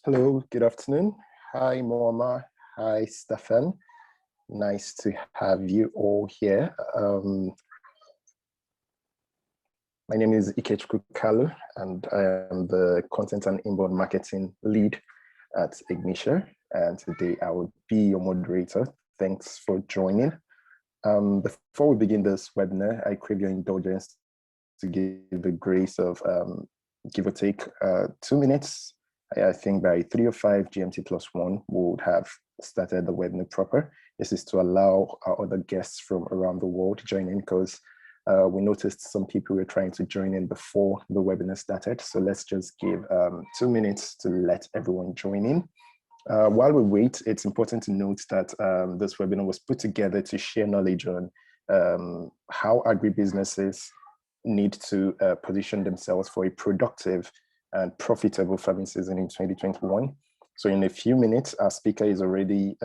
Hello, good afternoon. Hi, Moama. Hi, Stefan. Nice to have you all here. My name is Ikechukwu Kalu, and I am the content and inbound marketing lead at Ignitia. And today I will be your moderator. Thanks for joining. Before we begin this webinar, I crave your indulgence to give the grace of give or take 2 minutes. I think by 3:05 GMT +1, we would have started the webinar proper. This is to allow our other guests from around the world to join in because we noticed some people were trying to join in before the webinar started. So let's just give 2 minutes to let everyone join in. While we wait, it's important to note that this webinar was put together to share knowledge on how agribusinesses need to position themselves for a productive and profitable farming season in 2021. So in a few minutes, our speaker is already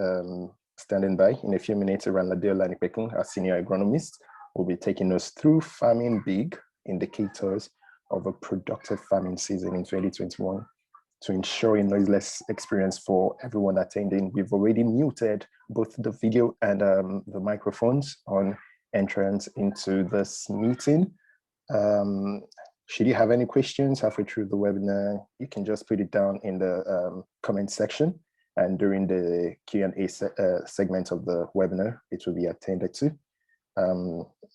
standing by. In a few minutes, Ranlade Olanipekun, our senior agronomist, will be taking us through farming big indicators of a productive farming season in 2021 to ensure a noiseless experience for everyone attending. We've already muted both the video and the microphones on entrance into this meeting. Should you have any questions halfway through the webinar, you can just put it down in the comment section, and during the Q&A segment of the webinar, it will be attended to.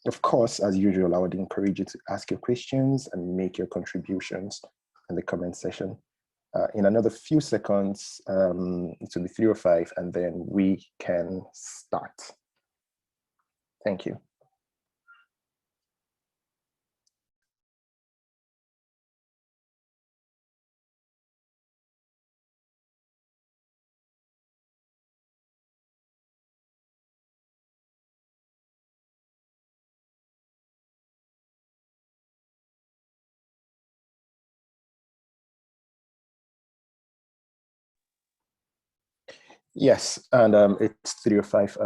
Of course, as usual, I would encourage you to ask your questions and make your contributions in the comment section. In another few seconds, it will be 3:05, and then we can start. Thank you. Yes, and it's 3:05.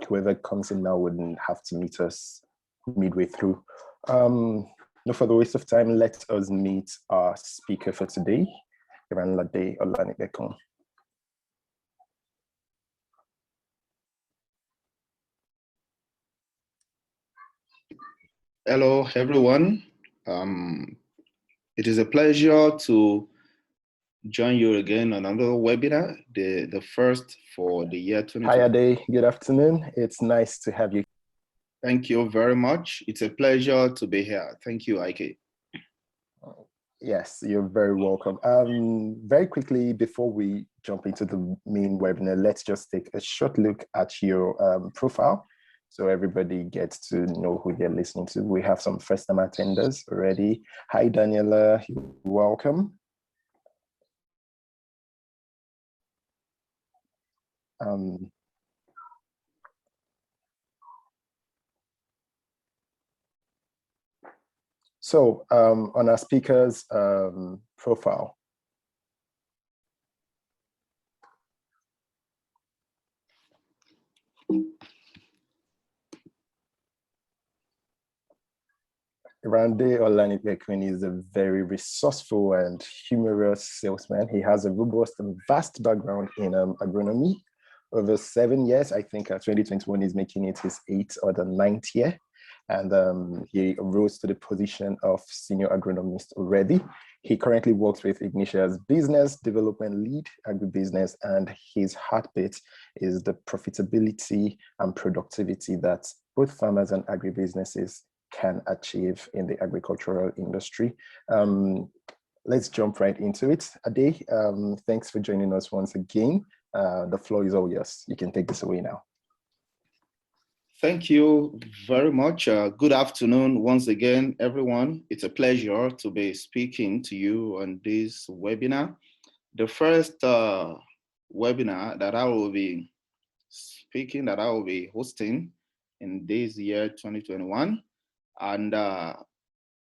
Whoever comes in now wouldn't have to meet us midway through. No further waste of time, let us meet our speaker for today, Ranlade Olanipekun. Hello, everyone. It is a pleasure to join you again on another webinar, the first for the year 2020. Hi, Ade. Good afternoon. It's nice to have you. Thank you very much. It's a pleasure to be here. Thank you, Ike. Yes, you're very welcome. Very quickly, before we jump into the main webinar, let's just take a short look at your profile so everybody gets to know who they're listening to. We have some first-time attenders already. Hi, Daniela. Welcome. So on our speaker's profile, Ranlade Olanipekun is a very resourceful and humorous salesman. He has a robust and vast background in agronomy. Over 7 years, I think 2021 is making it his 8th or the 9th year. And he rose to the position of senior agronomist already. He currently works with Ignitia as business development lead, agribusiness, and his heartbeat is the profitability and productivity that both farmers and agribusinesses can achieve in the agricultural industry. Let's jump right into it. Ade, thanks for joining us once again. The floor is all yours. You can take this away now. Thank you very much. Good afternoon once again, everyone. It's a pleasure to be speaking to you on this webinar. The first webinar that I will be hosting in this year 2021. And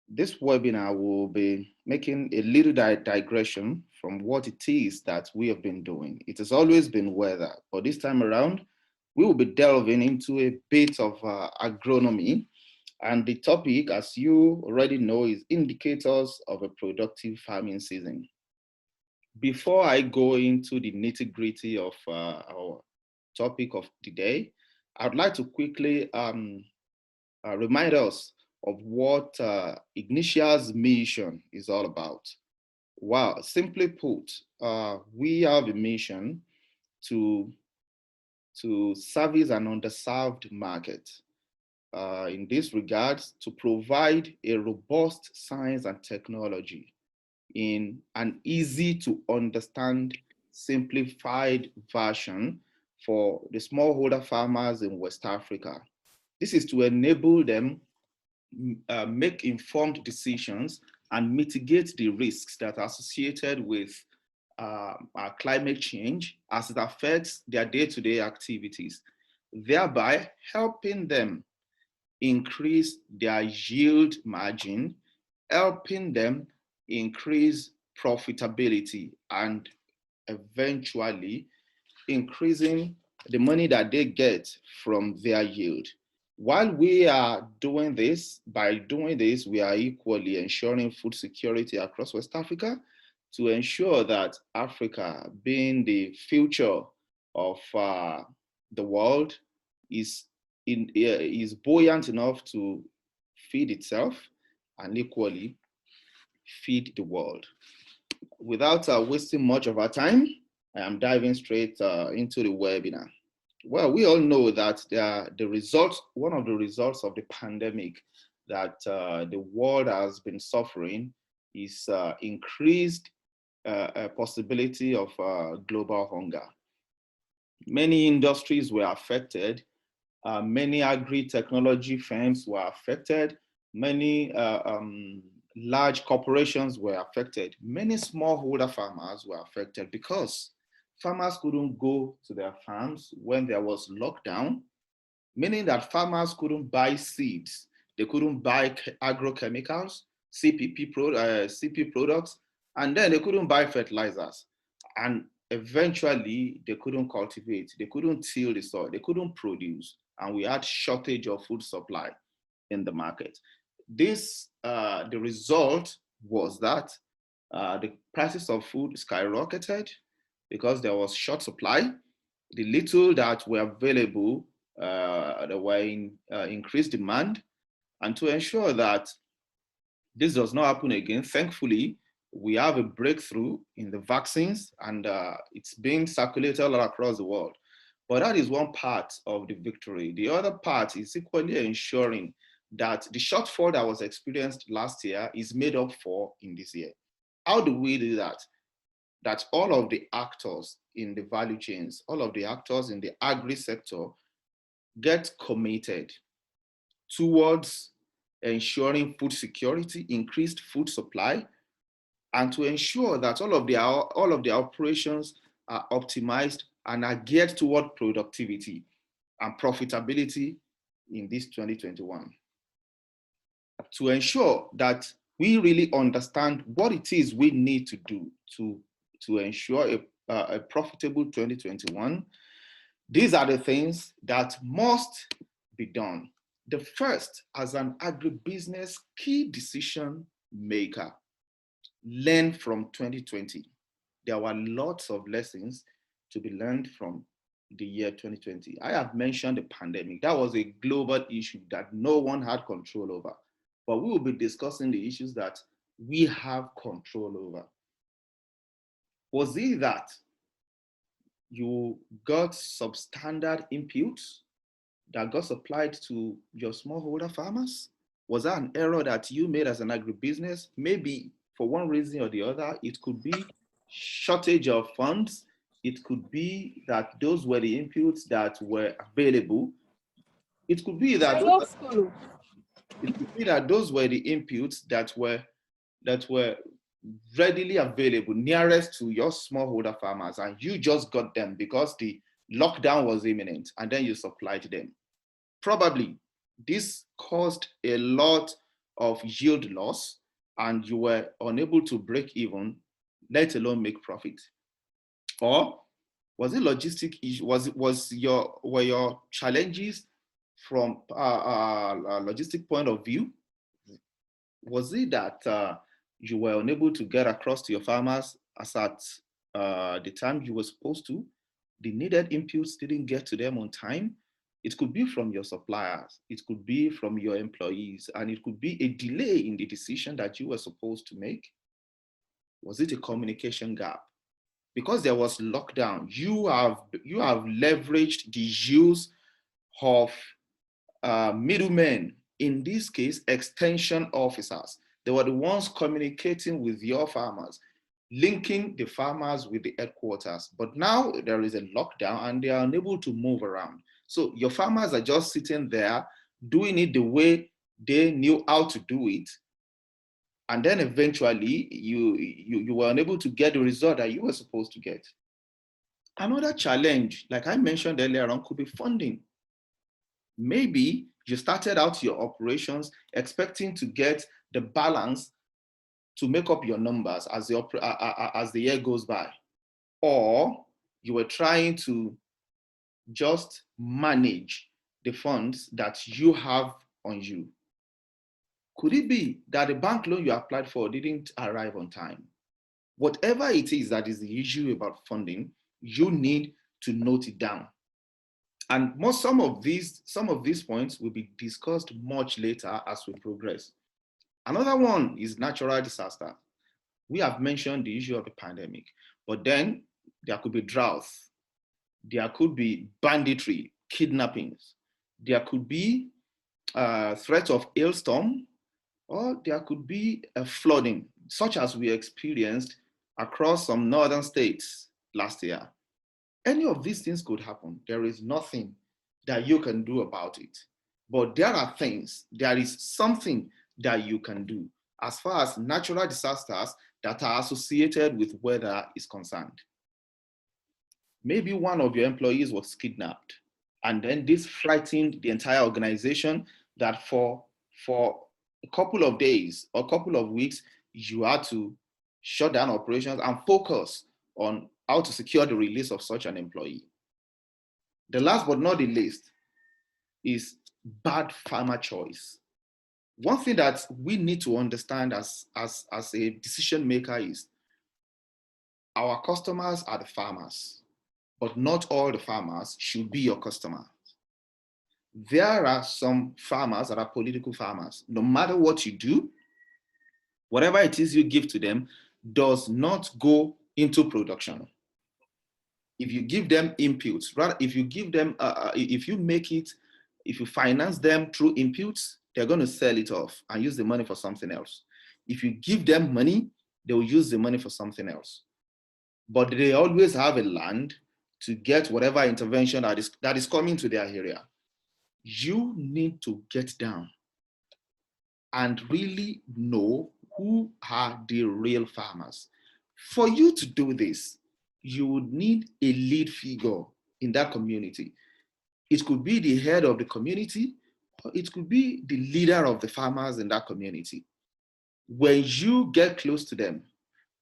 this webinar will be making a little digression from what it is that we have been doing. It has always been weather, but this time around, we will be delving into a bit of agronomy. And the topic, as you already know, is indicators of a productive farming season. Before I go into the nitty-gritty of our topic of the day, I'd like to quickly remind us of what Ignitia's mission is all about. Wow, simply put, we have a mission to service an underserved market. In this regard, to provide a robust science and technology in an easy to understand, simplified version for the smallholder farmers in West Africa. This is to enable them make informed decisions and mitigate the risks that are associated with climate change as it affects their day-to-day activities, thereby helping them increase their yield margin, helping them increase profitability, and eventually increasing the money that they get from their yield. While we are doing this, by doing this, we are equally ensuring food security across West Africa to ensure that Africa, being the future of the world, is buoyant enough to feed itself and equally feed the world. Without wasting much of our time, I am diving straight into the webinar. Well, we all know that one of the results of the pandemic that the world has been suffering is increased possibility of global hunger. Many industries were affected. Many agri-technology firms were affected. Many large corporations were affected. Many smallholder farmers were affected because farmers couldn't go to their farms when there was lockdown, meaning that farmers couldn't buy seeds. They couldn't buy agrochemicals, CP products, and then they couldn't buy fertilizers. And eventually they couldn't cultivate, they couldn't till the soil, they couldn't produce, and we had shortage of food supply in the market. The result was that the prices of food skyrocketed because there was short supply. The little that were available, there were increased demand. And to ensure that this does not happen again, thankfully, we have a breakthrough in the vaccines, and it's being circulated all across the world. But that is one part of the victory. The other part is equally ensuring that the shortfall that was experienced last year is made up for in this year. How do we do that? That all of the actors in the value chains, all of the actors in the agri sector get committed towards ensuring food security, increased food supply, and to ensure that all of the operations are optimized and are geared toward productivity and profitability in this 2021. To ensure that we really understand what it is we need to do to ensure a profitable 2021, these are the things that must be done. The first, as an agribusiness key decision maker, learn from 2020. There were lots of lessons to be learned from the year 2020. I have mentioned the pandemic. That was a global issue that no one had control over. But we will be discussing the issues that we have control over. Was it that you got substandard inputs that got supplied to your smallholder farmers? Was that an error that you made as an agribusiness? Maybe for one reason or the other. It could be shortage of funds. It could be that those were the inputs that were available. It could be that those were the inputs that were readily available nearest to your smallholder farmers, and you just got them because the lockdown was imminent, and then you supplied them. Probably this caused a lot of yield loss, and you were unable to break even, let alone make profit. Or was it logistic issue? Were your challenges from a logistic point of view? Was it that you were unable to get across to your farmers as at the time you were supposed to, the needed inputs didn't get to them on time. It could be from your suppliers, it could be from your employees, and it could be a delay in the decision that you were supposed to make. Was it a communication gap? Because there was lockdown, you have leveraged the use of middlemen, in this case, extension officers. They were the ones communicating with your farmers, linking the farmers with the headquarters. But now there is a lockdown and they are unable to move around. So your farmers are just sitting there doing it the way they knew how to do it. And then eventually you were unable to get the result that you were supposed to get. Another challenge, like I mentioned earlier on, could be funding. Maybe you started out your operations expecting to get the balance to make up your numbers as the year goes by, or you were trying to just manage the funds that you have on you. Could it be that the bank loan you applied for didn't arrive on time? Whatever it is that is the issue about funding, you need to note it down. And some of these points will be discussed much later as we progress. Another one is natural disaster. We have mentioned the issue of the pandemic, but then there could be droughts, there could be banditry, kidnappings, there could be threat of hailstorm, or there could be a flooding, such as we experienced across some northern states last year. Any of these things could happen. There is nothing that you can do about it. But there are things, there is something that you can do as far as natural disasters that are associated with weather is concerned. Maybe one of your employees was kidnapped, and then this frightened the entire organization that for a couple of days or a couple of weeks, you had to shut down operations and focus on how to secure the release of such an employee. The last but not the least is bad farmer choice. One thing that we need to understand as a decision maker is our customers are the farmers, but not all the farmers should be your customers. There are some farmers that are political farmers. No matter what you do, whatever it is you give to them does not go into production. If you give them inputs, rather, if you give them, if you finance them through inputs, they're going to sell it off and use the money for something else. If you give them money, they will use the money for something else. But they always have a land to get whatever intervention that is coming to their area. You need to get down and really know who are the real farmers. For you to do this, you would need a lead figure in that community. It could be the head of the community, or it could be the leader of the farmers in that community. When you get close to them,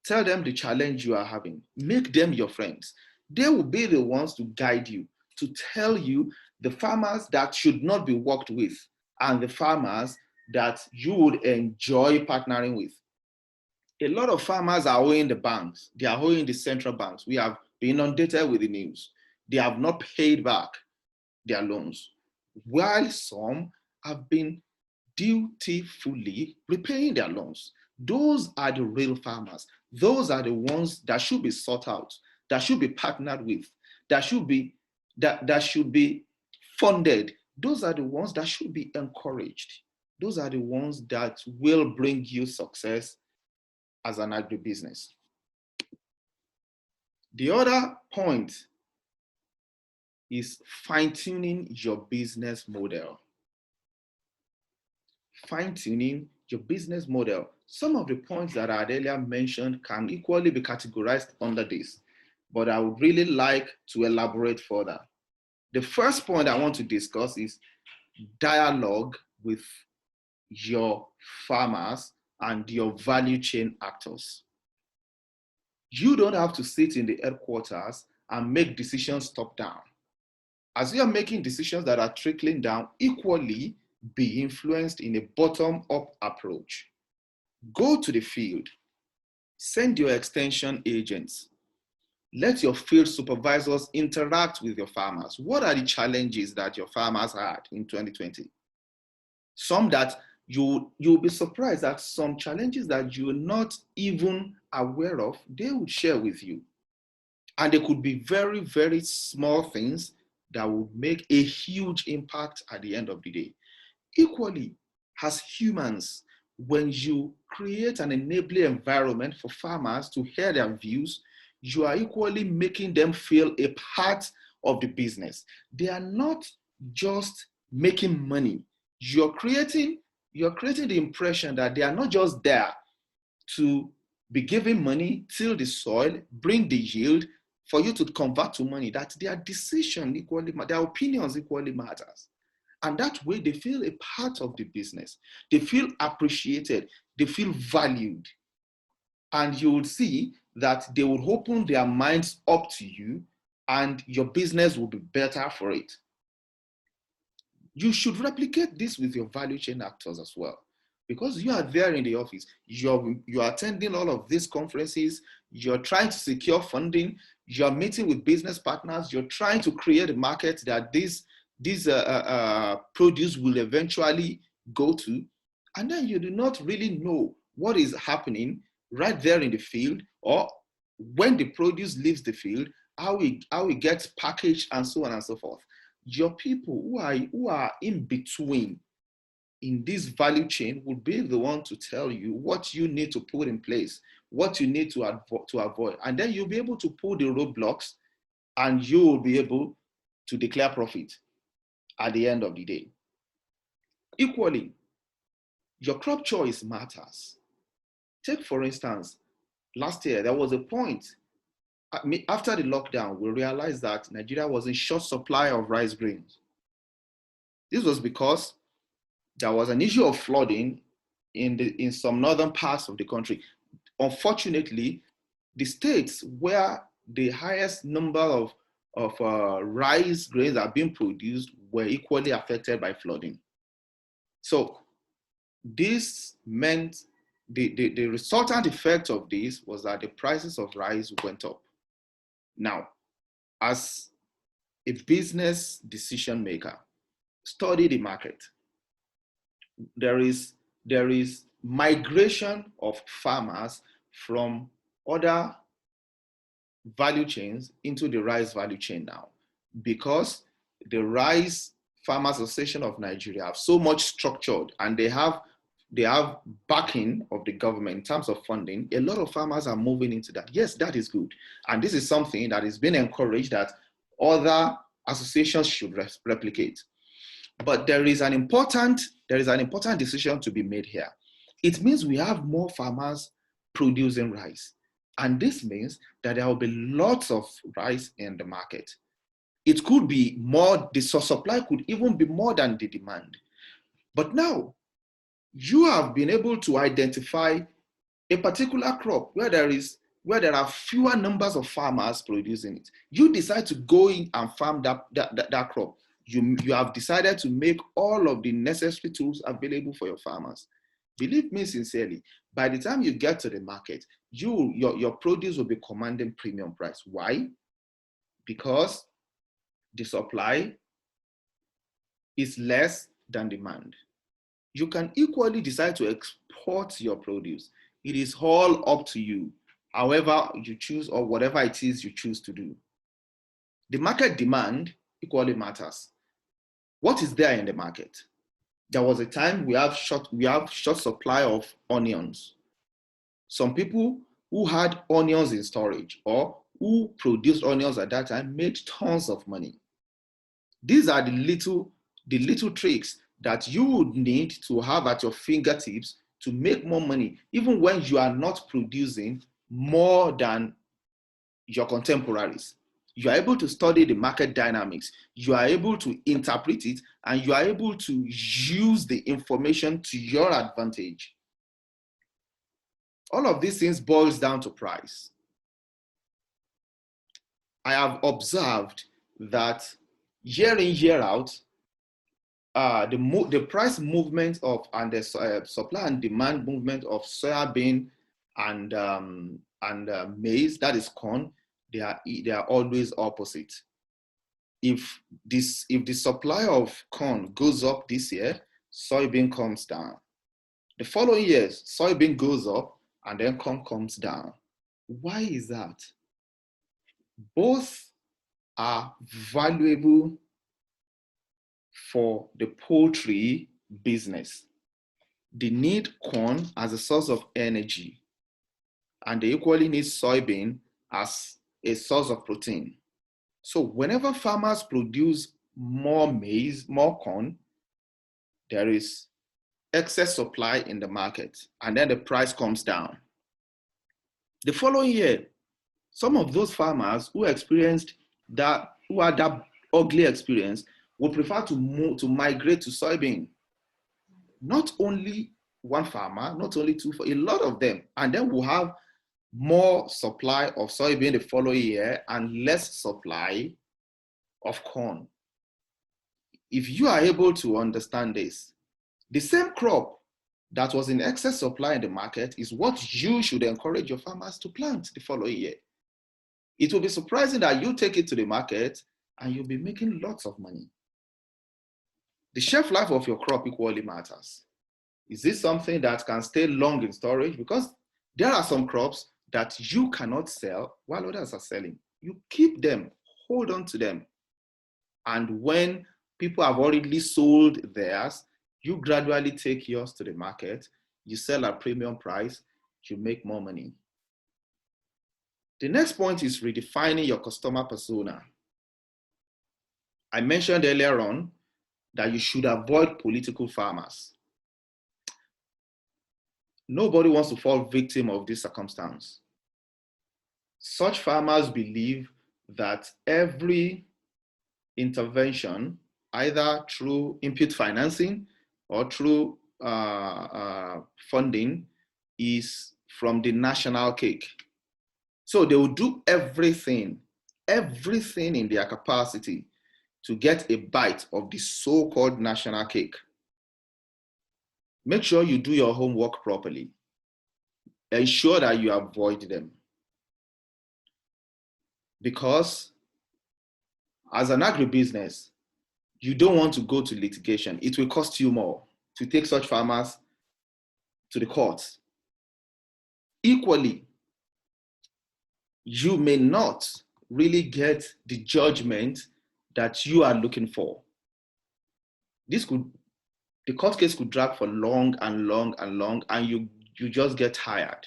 tell them the challenge you are having, make them your friends. They will be the ones to guide you, to tell you the farmers that should not be worked with and the farmers that you would enjoy partnering with. A lot of farmers are owing the banks. They are owing the central banks. We have been inundated with the news. They have not paid back their loans, while some have been dutifully repaying their loans. Those are the real farmers. Those are the ones that should be sought out, that should be partnered with, that should be funded. Those are the ones that should be encouraged. Those are the ones that will bring you success as an agribusiness. The other point is fine-tuning your business model. Fine-tuning your business model. Some of the points that I had earlier mentioned can equally be categorized under this, but I would really like to elaborate further. The first point I want to discuss is dialogue with your farmers and your value chain actors. You don't have to sit in the headquarters and make decisions top down. As you are making decisions that are trickling down, equally be influenced in a bottom-up approach. Go to the field, send your extension agents, Let your field supervisors interact with your farmers. What are the challenges that your farmers had in 2020? Some that you'll be surprised that some challenges that you're not even aware of, they would share with you. And they could be very, very small things that will make a huge impact at the end of the day. Equally, as humans, when you create an enabling environment for farmers to hear their views, you are equally making them feel a part of the business. They are not just making money. You're creating the impression that they are not just there to be giving money, till the soil, bring the yield for you to convert to money, that their decision equally, their opinions equally matters. And that way they feel a part of the business. They feel appreciated. They feel valued. And you will see that they will open their minds up to you and your business will be better for it. You should replicate this with your value chain actors as well. Because you are there in the office, you're attending all of these conferences, you're trying to secure funding, you're meeting with business partners, you're trying to create a market that these produce will eventually go to, and then you do not really know what is happening right there in the field, or when the produce leaves the field, how it gets packaged and so on and so forth. Your people who are in between in this value chain would be the one to tell you what you need to put in place, what you need to avoid. And then you'll be able to pull the roadblocks and you will be able to declare profit at the end of the day. Equally, your crop choice matters. Take, for instance, last year, there was a point, after the lockdown, we realized that Nigeria was in short supply of rice grains. This was because there was an issue of flooding in some northern parts of the country. Unfortunately, the states where the highest number of rice grains are being produced were equally affected by flooding. So this meant the resultant effect of this was that the prices of rice went up. Now, as a business decision maker, study the market. There is migration of farmers from other value chains into the rice value chain now, because the Rice Farmers Association of Nigeria have so much structured and they have backing of the government in terms of funding. A lot of farmers are moving into that. Yes, that is good. And this is something that is being encouraged that other associations should replicate. But there is an important decision to be made here. It means we have more farmers producing rice. And this means that there will be lots of rice in the market. It could be more, the supply could even be more than the demand. But now, you have been able to identify a particular crop where there are fewer numbers of farmers producing it. You decide to go in and farm that crop. You have decided to make all of the necessary tools available for your farmers. Believe me sincerely, by the time you get to the market, your produce will be commanding premium price. Why? Because the supply is less than demand. You can equally decide to export your produce. It is all up to you, however you choose or whatever it is you choose to do. The market demand equally matters. What is there in the market? There was a time we have short supply of onions. Some people who had onions in storage or who produced onions at that time made tons of money. These are the little tricks that you would need to have at your fingertips to make more money, even when you are not producing more than your contemporaries. You are able to study the market dynamics, you are able to interpret it, and you are able to use the information to your advantage. All of these things boils down to price. I have observed that year in, year out, the price movement of and the supply and demand movement of soybean and maize, that is corn, they are always opposite. If the supply of corn goes up this year, soybean comes down. The following years, soybean goes up and then corn comes down. Why is that? Both are valuable for the poultry business. They need corn as a source of energy, and they equally need soybean as a source of protein. So whenever farmers produce more maize, more corn, there is excess supply in the market, and then the price comes down. The following year, some of those farmers who had that ugly experience would prefer to migrate to soybean. Not only one farmer, not only two, for a lot of them, and then we'll have more supply of soybean the following year and less supply of corn. If you are able to understand this, the same crop that was in excess supply in the market is what you should encourage your farmers to plant the following year. It will be surprising that you take it to the market and you'll be making lots of money. The shelf life of your crop equally matters. Is this something that can stay long in storage? Because there are some crops that you cannot sell while others are selling. You keep them, hold on to them. And when people have already sold theirs, you gradually take yours to the market, you sell at premium price, you make more money. The next point is redefining your customer persona. I mentioned earlier on that you should avoid political farmers. Nobody wants to fall victim of this circumstance. Such farmers believe that every intervention, either through input financing or through funding, is from the national cake. So they will do everything in their capacity to get a bite of the so-called national cake. Make sure you do your homework properly. Ensure that you avoid them. Because as an agribusiness, you don't want to go to litigation. It will cost you more to take such farmers to the courts. Equally, you may not really get the judgment that you are looking for. The court case could drag for long and long and long, and you just get tired.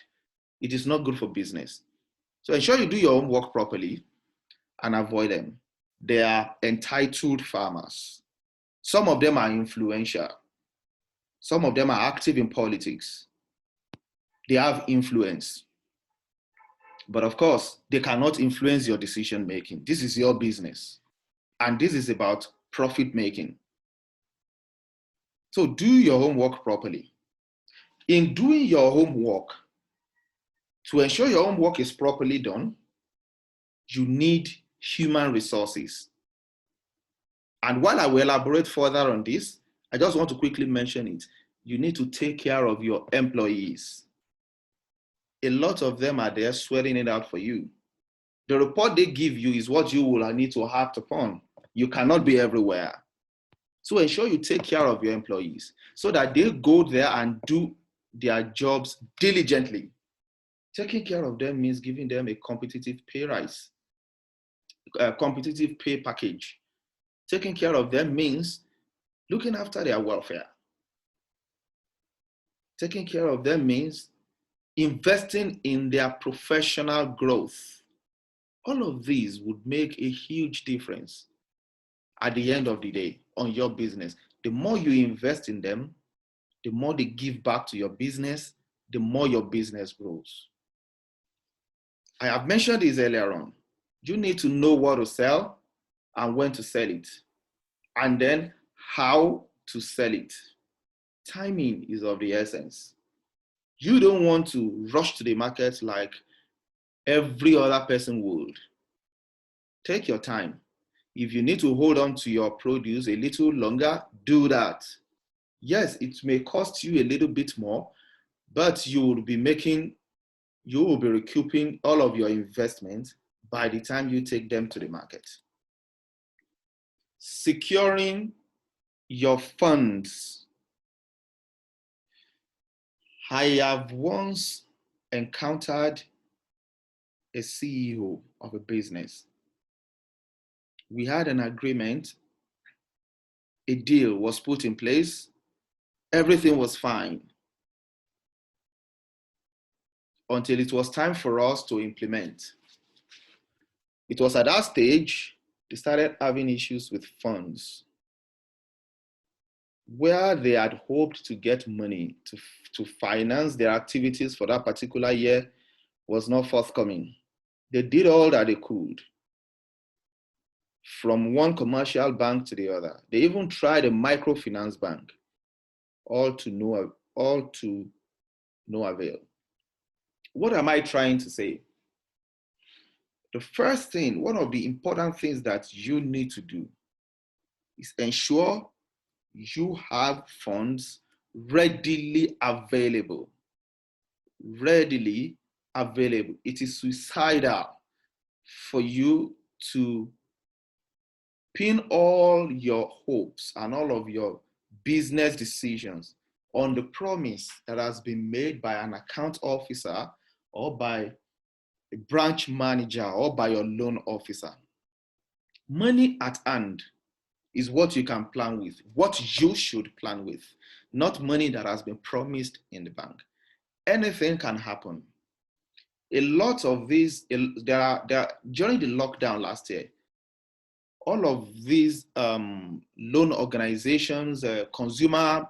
It is not good for business. So ensure you do your own work properly and avoid them. They are entitled farmers. Some of them are influential. Some of them are active in politics. They have influence. But of course, they cannot influence your decision making. This is your business. And this is about profit making. So do your homework properly. In doing your homework, to ensure your homework is properly done, you need human resources. And while I will elaborate further on this, I just want to quickly mention it. You need to take care of your employees. A lot of them are there sweating it out for you. The report they give you is what you will need to act upon. You cannot be everywhere. So ensure you take care of your employees so that they go there and do their jobs diligently. Taking care of them means giving them a competitive pay rise, a competitive pay package. Taking care of them means looking after their welfare. Taking care of them means investing in their professional growth. All of these would make a huge difference at the end of the day on your business. The more you invest in them, the more they give back to your business, the more your business grows. I have mentioned this earlier on. You need to know what to sell and when to sell it, and then how to sell it. Timing is of the essence. You don't want to rush to the market like every other person would. Take your time. If you need to hold on to your produce a little longer, do that. Yes, it may cost you a little bit more, but you will be recouping all of your investment by the time you take them to the market. Securing your funds. I have once encountered a CEO of a business. We had an agreement, a deal was put in place, everything was fine until it was time for us to implement. It was at that stage they started having issues with funds. Where they had hoped to get money to finance their activities for that particular year was not forthcoming. They did all that they could, from one commercial bank to the other. They even tried a microfinance bank, all to no avail. What am I trying to say? The first thing, one of the important things that you need to do is ensure you have funds readily available. Readily available. It is suicidal for you to pin all your hopes and all of your business decisions on the promise that has been made by an account officer or by a branch manager or by your loan officer. Money at hand is what you can plan with, what you should plan with, not money that has been promised in the bank. Anything can happen. A lot of these, during the lockdown last year, all of these loan organizations, consumer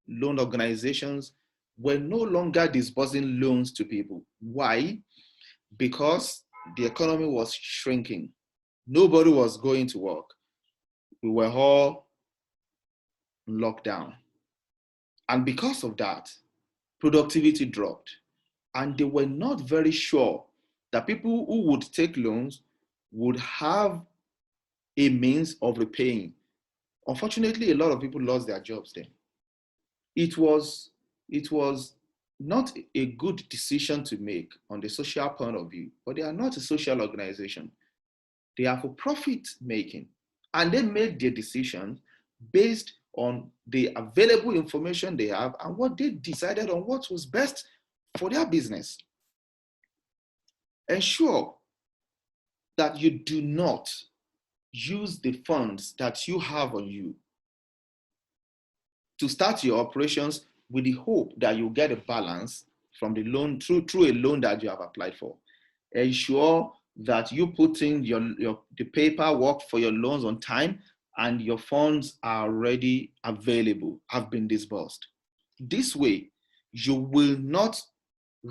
loan organizations were no longer disbursing loans to people. Why? Because the economy was shrinking. Nobody was going to work. We were all locked down. And because of that, productivity dropped. And they were not very sure that people who would take loans would have a means of repaying. Unfortunately, a lot of people lost their jobs then. It was not a good decision to make on the social point of view, but they are not a social organization. They are for profit making. And they made their decisions based on the available information they have and what they decided on what was best for their business. Ensure that you do not use the funds that you have on you to start your operations with the hope that you get a balance from the loan through a loan that you have applied for. Ensure that you put in the paperwork for your loans on time and your funds are already available, have been disbursed. This way, you will not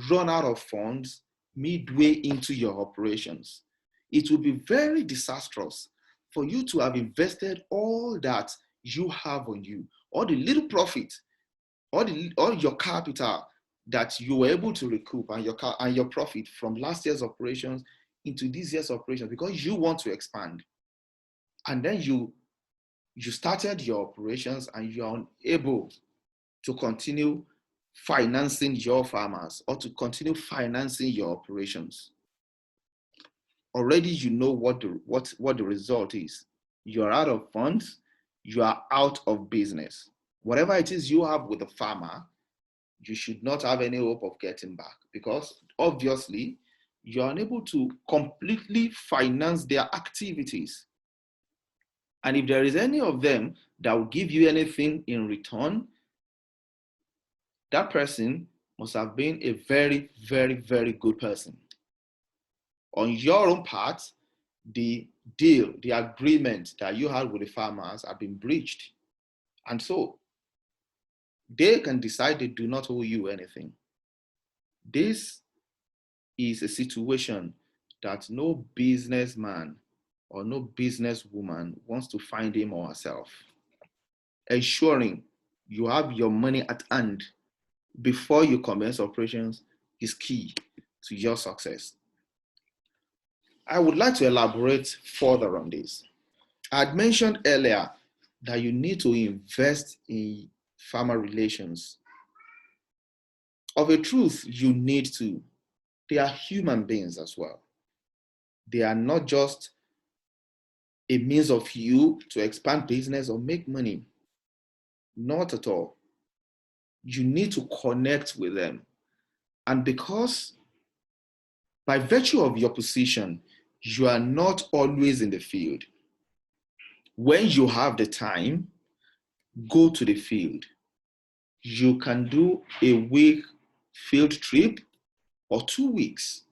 run out of funds midway into your operations. It will be very disastrous for you to have invested all that you have on you, all the little profit, all your capital that you were able to recoup and your profit from last year's operations into this year's operations because you want to expand. And then you started your operations and you are unable to continue financing your farmers or to continue financing your operations. Already you know what the result is. You are out of funds, you are out of business. Whatever it is you have with the farmer, you should not have any hope of getting back because obviously you are unable to completely finance their activities. And if there is any of them that will give you anything in return, that person must have been a very, very, very good person. On your own part, the deal, the agreement that you had with the farmers have been breached. And so they can decide they do not owe you anything. This is a situation that no businessman or no businesswoman wants to find him or herself. Ensuring you have your money at hand before you commence operations is key to your success. I would like to elaborate further on this. I had mentioned earlier that you need to invest in farmer relations. Of a truth, you need to. They are human beings as well. They are not just a means of you to expand business or make money. Not at all. You need to connect with them. And because by virtue of your position, you are not always in the field. When you have the time, go to the field. You can do a week field trip or 2 weeks.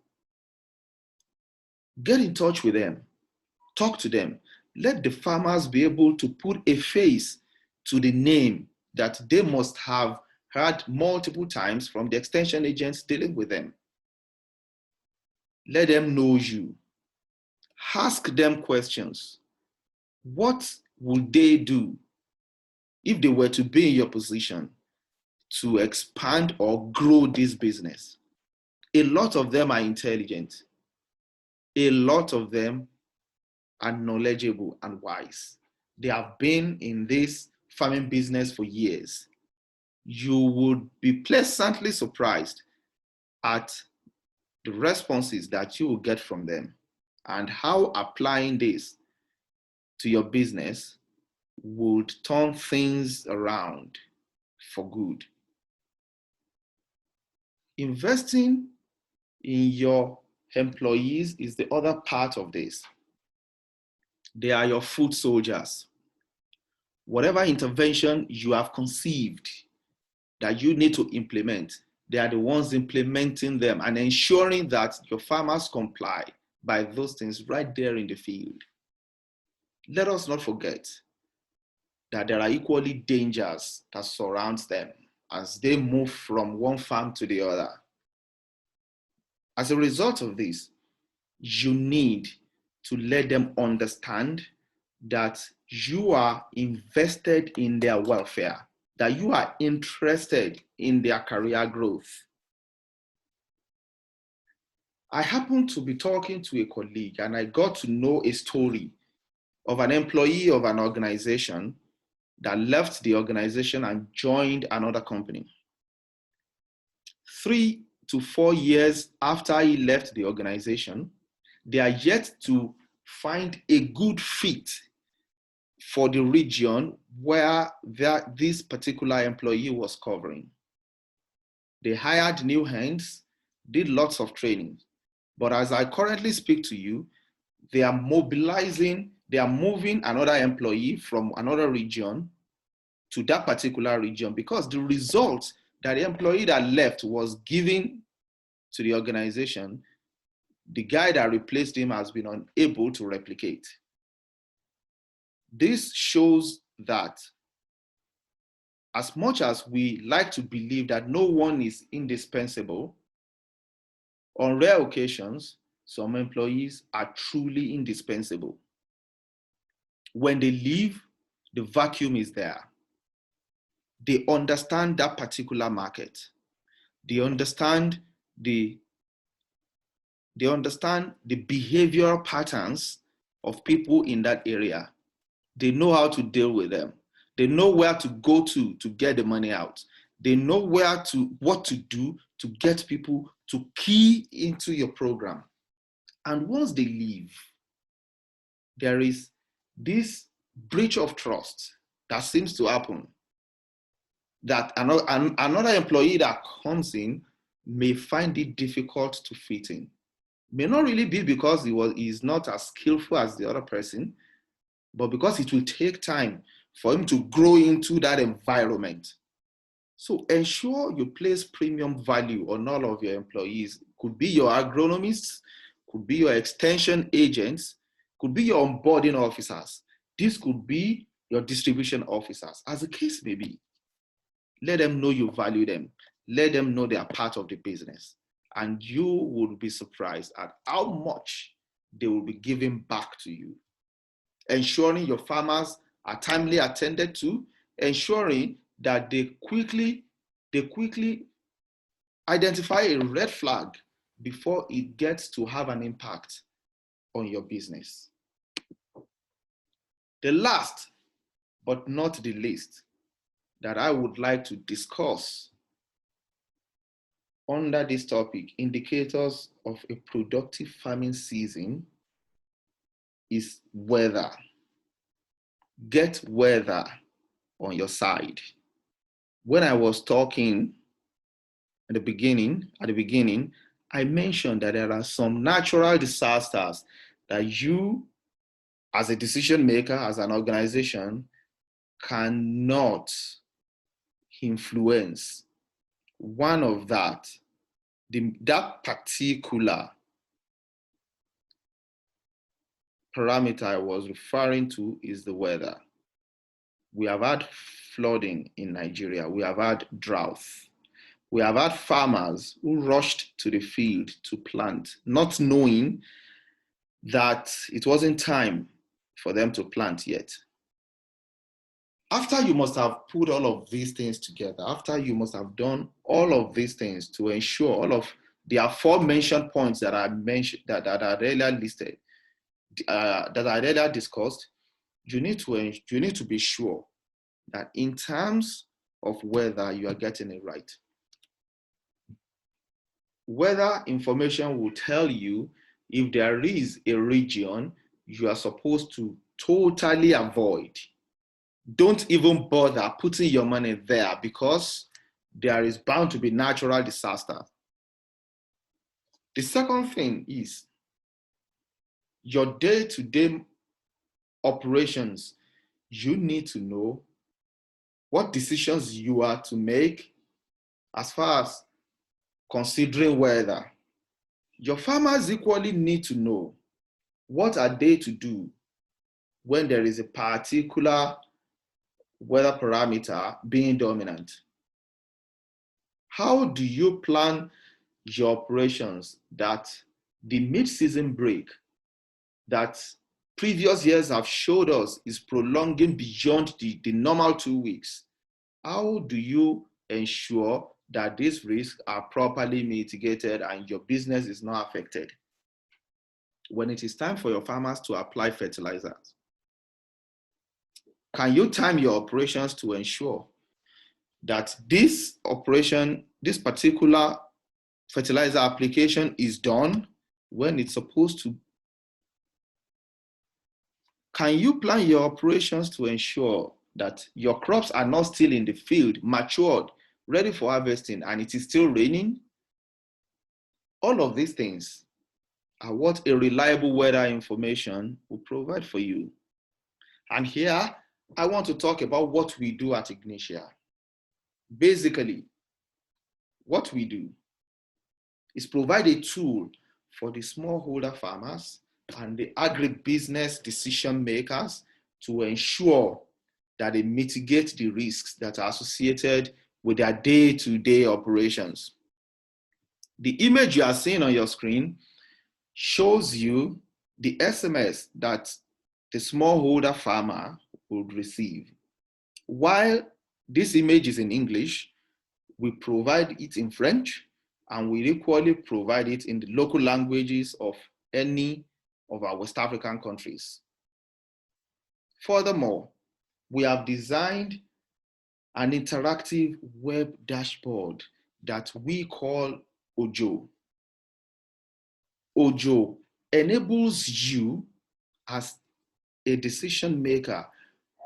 Get in touch with them. Talk to them. Let the farmers be able to put a face to the name that they must have heard multiple times from the extension agents dealing with them. Let them know you. Ask them questions. What would they do if they were to be in your position to expand or grow this business? A lot of them are intelligent. A lot of them are knowledgeable and wise. They have been in this farming business for years. You would be pleasantly surprised at the responses that you will get from them and how applying this to your business would turn things around for good. Investing in your employees is the other part of this. They are your foot soldiers. Whatever intervention you have conceived that you need to implement, they are the ones implementing them and ensuring that your farmers comply by those things right there in the field. Let us not forget that there are equally dangers that surround them as they move from one farm to the other. As a result of this, you need to let them understand that you are invested in their welfare, that you are interested in their career growth. I happened to be talking to a colleague and I got to know a story of an employee of an organization that left the organization and joined another company. 3 to 4 years after he left the organization, they are yet to find a good fit for the region where this particular employee was covering. They hired new hands, did lots of training. But as I currently speak to you, they are mobilizing, they are moving another employee from another region to that particular region because the result that the employee that left was giving to the organization, the guy that replaced him has been unable to replicate. This shows that as much as we like to believe that no one is indispensable, on rare occasions, some employees are truly indispensable. When they leave, the vacuum is there. They understand that particular market. They understand the behavioral patterns of people in that area. They know how to deal with them. They know where to go to get the money out. They know what to do to get people to key into your program. And once they leave, there is this breach of trust that seems to happen, that another employee that comes in may find it difficult to fit in. May not really be because he's not as skillful as the other person, but because it will take time for him to grow into that environment. So ensure you place premium value on all of your employees. Could be your agronomists, could be your extension agents, could be your onboarding officers. This could be your distribution officers, as the case may be. Let them know you value them. Let them know they are part of the business. And you will be surprised at how much they will be giving back to you. Ensuring your farmers are timely attended to, ensuring that they quickly identify a red flag before it gets to have an impact on your business. The last, but not the least, that I would like to discuss under this topic, indicators of a productive farming season, is weather. Get weather on your side. When I was talking at the beginning, I mentioned that there are some natural disasters that you, as a decision maker, as an organization, cannot influence. One of that particular parameter I was referring to is the weather. We have had flooding in Nigeria. We have had drought. We have had farmers who rushed to the field to plant, not knowing that it wasn't time for them to plant yet. After you must have put all of these things together, after you must have done all of these things to ensure all of the aforementioned points that I mentioned, that are earlier listed, that I earlier discussed, you need to be sure that in terms of weather, you are getting it right. Weather information will tell you if there is a region you are supposed to totally avoid. Don't even bother putting your money there because there is bound to be natural disaster. The second thing is your day-to-day operations. You need to know what decisions you are to make as far as considering weather. Your farmers equally need to know what are they to do when there is a particular weather parameter being dominant. How do you plan your operations that the mid-season break that previous years have showed us is prolonging beyond the normal 2 weeks? How do you ensure that these risks are properly mitigated and your business is not affected when it is time for your farmers to apply fertilizers? Can you time your operations to ensure that this particular fertilizer application is done when it's supposed to? Can you plan your operations to ensure that your crops are not still in the field, matured, ready for harvesting, and it is still raining? All of these things are what a reliable weather information will provide for you. And here, I want to talk about what we do at Ignitia. Basically, what we do is provide a tool for the smallholder farmers and the agribusiness decision makers to ensure that they mitigate the risks that are associated with their day-to-day operations. The image you are seeing on your screen shows you the SMS that the smallholder farmer would receive. While this image is in English, we provide it in French, and we equally provide it in the local languages of any of our West African countries. Furthermore, we have designed an interactive web dashboard that we call Ojo. Ojo enables you as a decision maker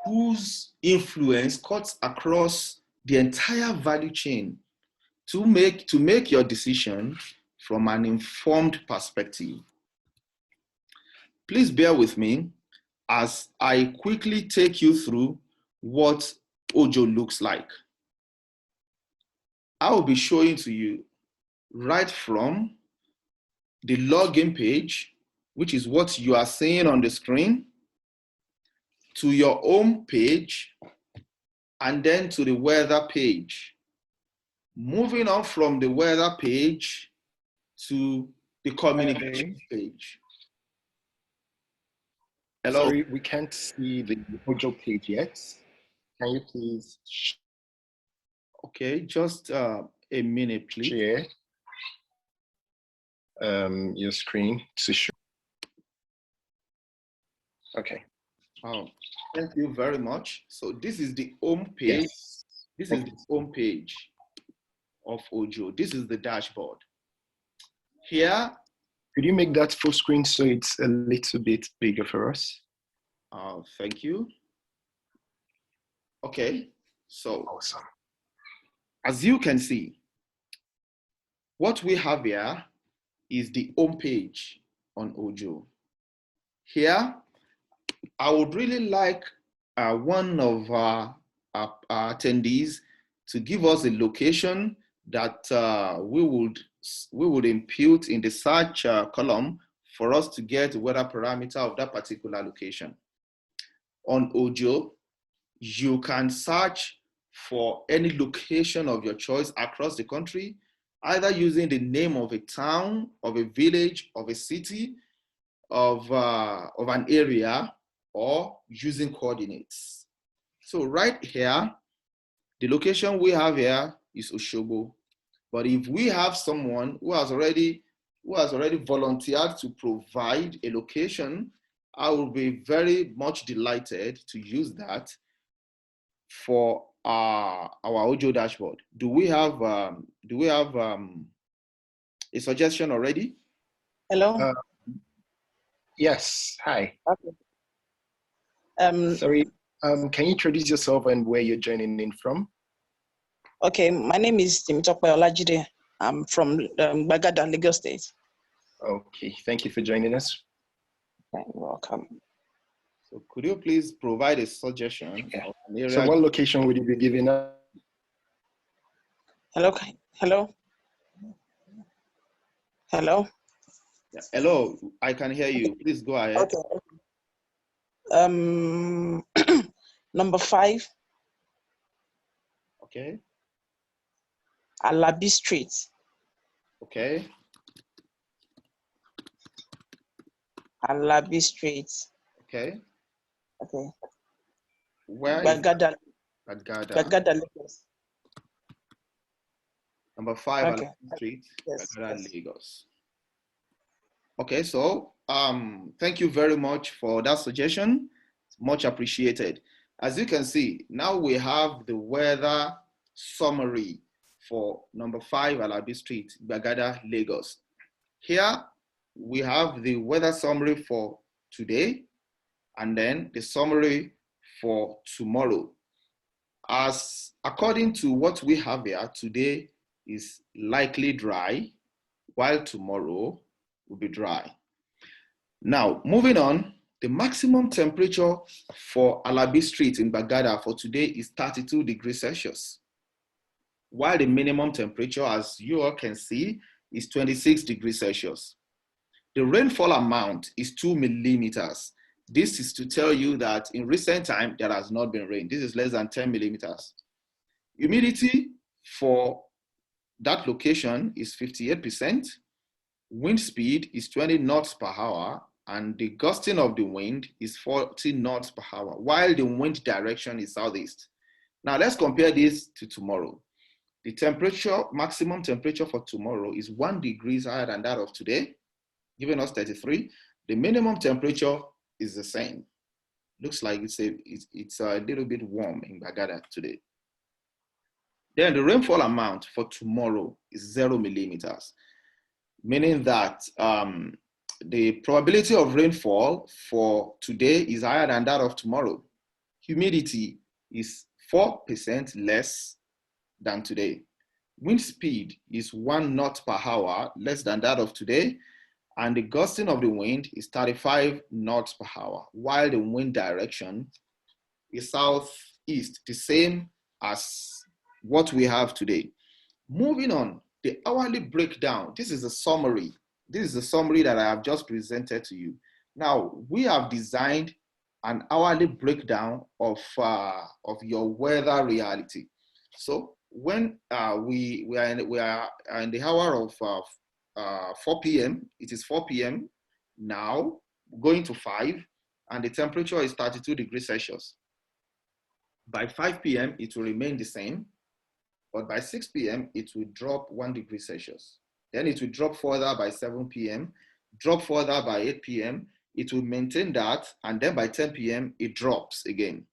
whose influence cuts across the entire value chain to make your decision from an informed perspective. Please bear with me as I quickly take you through what Ojo looks like. I will be showing to you right from the login page, which is what you are seeing on the screen, to your home page, and then to the weather page. Moving on from the weather page to the communication page. Hello? Sorry, we can't see the Ojo page yet. Can you please Okay, just a minute, please. share your screen to show? Okay. Oh, thank you very much. So this is the home page. Yes. This is the home page of Ojo. This is the dashboard. Here, Could you make that full screen so it's a little bit bigger for us? Thank you. Okay, so awesome. As you can see, what we have here is the home page on Ojo. Here, I would really like one of our attendees to give us a location that we would impute in the search column for us to get the weather parameter of that particular location. On Ojo, you can search for any location of your choice across the country, either using the name of a town, of a village, of a city, of an area, or using coordinates. So right here, the location we have here is Oshobo. But if we have someone who has already volunteered to provide a location, I will be very much delighted to use that for our Ojo dashboard. Do we have a suggestion already? Hello. Yes. Hi. Okay. Sorry. Can you introduce yourself and where you're joining in from? Okay, my name is Temitope Olajide. I'm from Bagada, Lagos State. Okay, thank you for joining us. You're welcome. So could you please provide a suggestion of an area? So what location would you be giving us? Hello, hello, hello. Yeah. Hello, I can hear you. Please go ahead. Okay. Number 5. Okay. Alabi Street. Okay. Alabi Street. Okay. Okay. Where Bagada. is Bagada? Bagada, Lagos. Number 5, Okay. Alabi Street, Yes, Bagada, yes. Lagos. Okay, so thank you very much for that suggestion. It's much appreciated. As you can see, now we have the weather summary for number 5, Alabi Street, Bagada, Lagos. Here we have the weather summary for today, and then the summary for tomorrow. As according to what we have here, today is likely dry, while tomorrow will be dry. Now, moving on, the maximum temperature for Alabi Street in Bagada for today is 32 degrees Celsius, while the minimum temperature, as you all can see, is 26 degrees Celsius. The rainfall amount is 2 millimeters. This is to tell you that in recent time, there has not been rain. This is less than 10 millimeters. Humidity for that location is 58%. Wind speed is 20 knots per hour, and the gusting of the wind is 40 knots per hour, while the wind direction is southeast. Now let's compare this to tomorrow. The temperature, maximum temperature for tomorrow is 1 degree higher than that of today, giving us 33. The minimum temperature is the same. Looks like it's a little bit warm in Bagada today. Then the rainfall amount for tomorrow is 0 millimeters, meaning that the probability of rainfall for today is higher than that of tomorrow. Humidity is 4% less than today. Wind speed is 1 knot per hour, less than that of today. And the gusting of the wind is 35 knots per hour, while the wind direction is southeast, the same as what we have today. Moving on, the hourly breakdown. This is a summary. This is the summary that I have just presented to you. Now, we have designed an hourly breakdown of your weather reality. So when we are in the hour of 4 p.m., it is 4 p.m. now, going to 5, and the temperature is 32 degrees Celsius. By 5 p.m., it will remain the same, but by 6 p.m., it will drop 1 degree Celsius. Then it will drop further by 7 p.m., drop further by 8 p.m., it will maintain that, and then by 10 p.m., it drops again.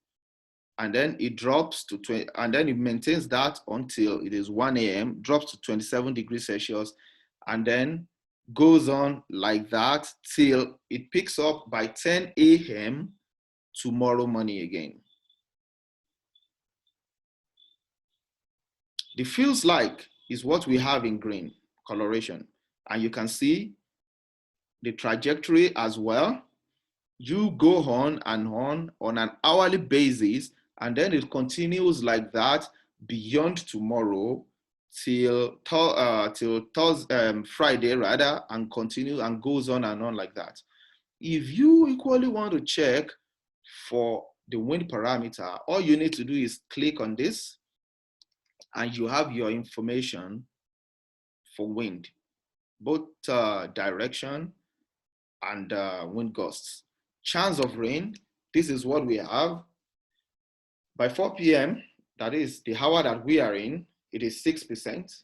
And then it drops to 20, and then it maintains that until it is 1 a.m., drops to 27 degrees Celsius, and then goes on like that till it picks up by 10 a.m. tomorrow morning again. The feels like is what we have in green coloration. And you can see the trajectory as well. You go on an hourly basis, and then it continues like that beyond tomorrow till Friday rather, and continue and goes on and on like that. If you equally want to check for the wind parameter, all you need to do is click on this and you have your information for wind, both direction and wind gusts. Chance of rain, this is what we have. By 4 p.m., that is the hour that we are in, it is 6%,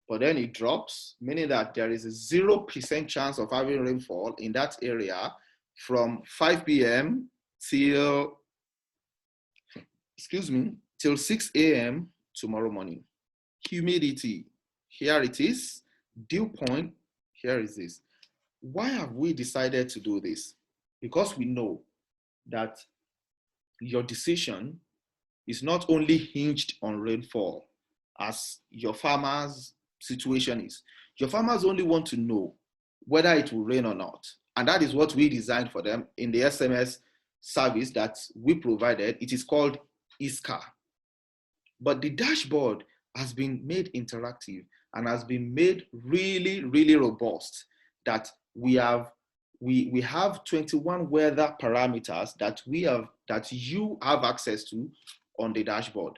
but then it drops, meaning that there is a 0% chance of having rainfall in that area from 5 p.m. till 6 a.m. tomorrow morning. Humidity, here it is. Dew point, here is this. Why have we decided to do this? Because we know that your decision is not only hinged on rainfall as your farmer's situation is. Your farmers only want to know whether it will rain or not. And that is what we designed for them in the SMS service that we provided. It is called ISCA. But the dashboard has been made interactive and has been made really, really robust, that we have 21 weather parameters that you have access to on the dashboard.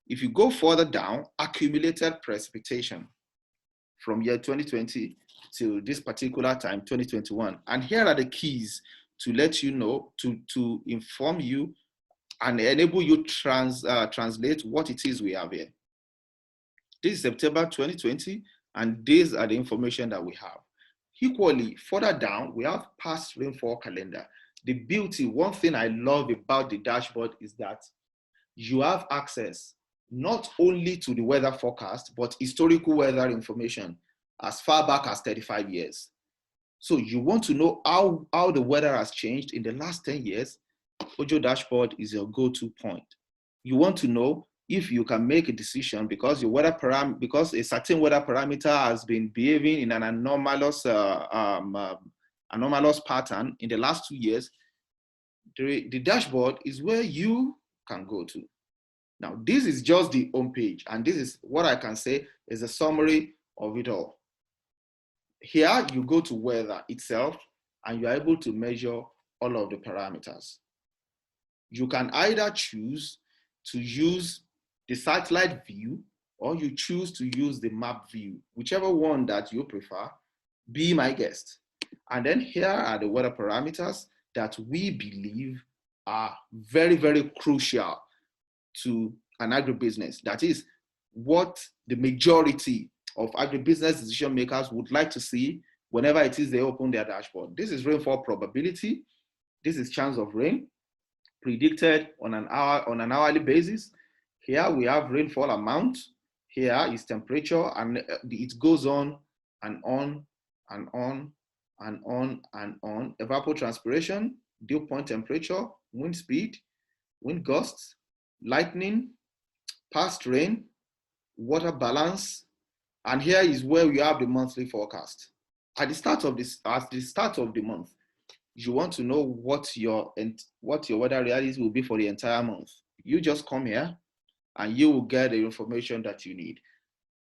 If you go further down, accumulated precipitation from year 2020 till this particular time, 2021. And here are the keys to let you know, to inform you and enable you translate what it is we have here. This is September 2020, and these are the information that we have. Equally, further down, we have past rainfall calendar. The beauty, one thing I love about the dashboard is that you have access not only to the weather forecast, but historical weather information as far back as 35 years. So you want to know how the weather has changed in the last 10 years, Ojo dashboard is your go-to point. You want to know if you can make a decision because because a certain weather parameter has been behaving in an anomalous pattern in the last 2 years. The dashboard is where you can go to. Now, this is just the home page, and this is what I can say is a summary of it all. Here, you go to weather itself, and you're able to measure all of the parameters. You can either choose to use the satellite view, or you choose to use the map view, whichever one that you prefer, be my guest. And then here are the weather parameters that we believe are very, very crucial to an agribusiness. That is what the majority of agribusiness decision makers would like to see whenever it is they open their dashboard. This is rainfall probability. This is chance of rain predicted on an hourly basis. Here we have rainfall amount. Here is temperature, and it goes on and on and on and on and on. Evapotranspiration, dew point temperature, wind speed, wind gusts, lightning, past rain, water balance, and here is where we have the monthly forecast. At the start of the month, you want to know what your weather realities will be for the entire month. You just come here and you will get the information that you need.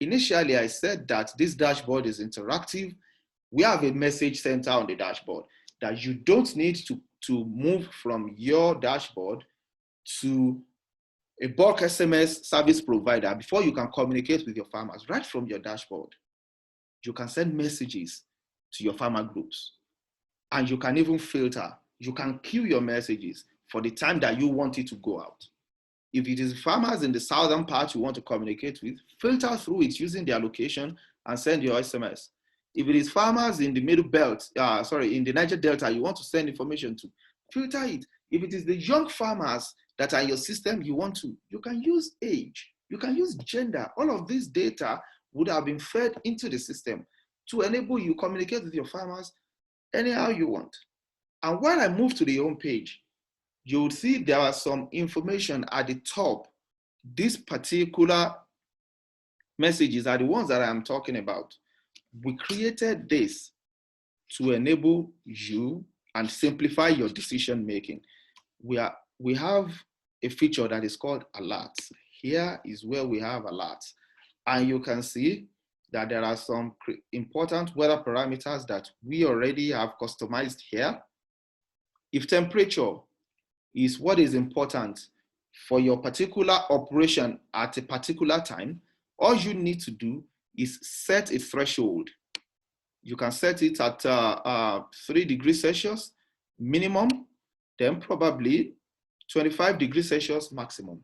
Initially, I said that this dashboard is interactive. We have a message center on the dashboard that you don't need to move from your dashboard to a bulk SMS service provider before you can communicate with your farmers. Right from your dashboard, you can send messages to your farmer groups, and you can even filter. You can queue your messages for the time that you want it to go out. If it is farmers in the southern part you want to communicate with, filter through it using their location and send your SMS. If it is farmers in the middle belt, in the Niger Delta you want to send information to, filter it. If it is the young farmers that are in your system you can use age, you can use gender. All of this data would have been fed into the system to enable you communicate with your farmers anyhow you want. And when I move to the home page, you'll see there are some information at the top. These particular messages are the ones that I'm talking about. We created this to enable you and simplify your decision making. We have a feature that is called alerts. Here is where we have alerts. And you can see that there are some important weather parameters that we already have customized here. If temperature is what is important for your particular operation at a particular time, all you need to do is set a threshold. You can set it at 3 degrees Celsius minimum, then probably 25 degrees Celsius maximum.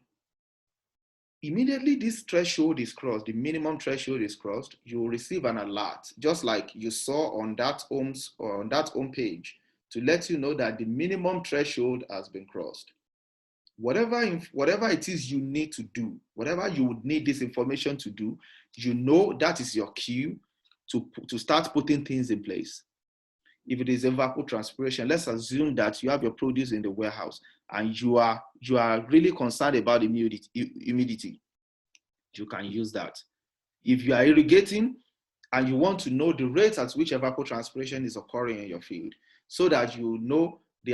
Immediately this threshold is crossed, the minimum threshold is crossed, you will receive an alert, just like you saw on that home page, to let you know that the minimum threshold has been crossed. Whatever it is you need to do, whatever you would need this information to do, you know that is your cue to start putting things in place. If it is evapotranspiration, let's assume that you have your produce in the warehouse and you are really concerned about humidity. You can use that. If you are irrigating and you want to know the rate at which evapotranspiration is occurring in your field, so that you know the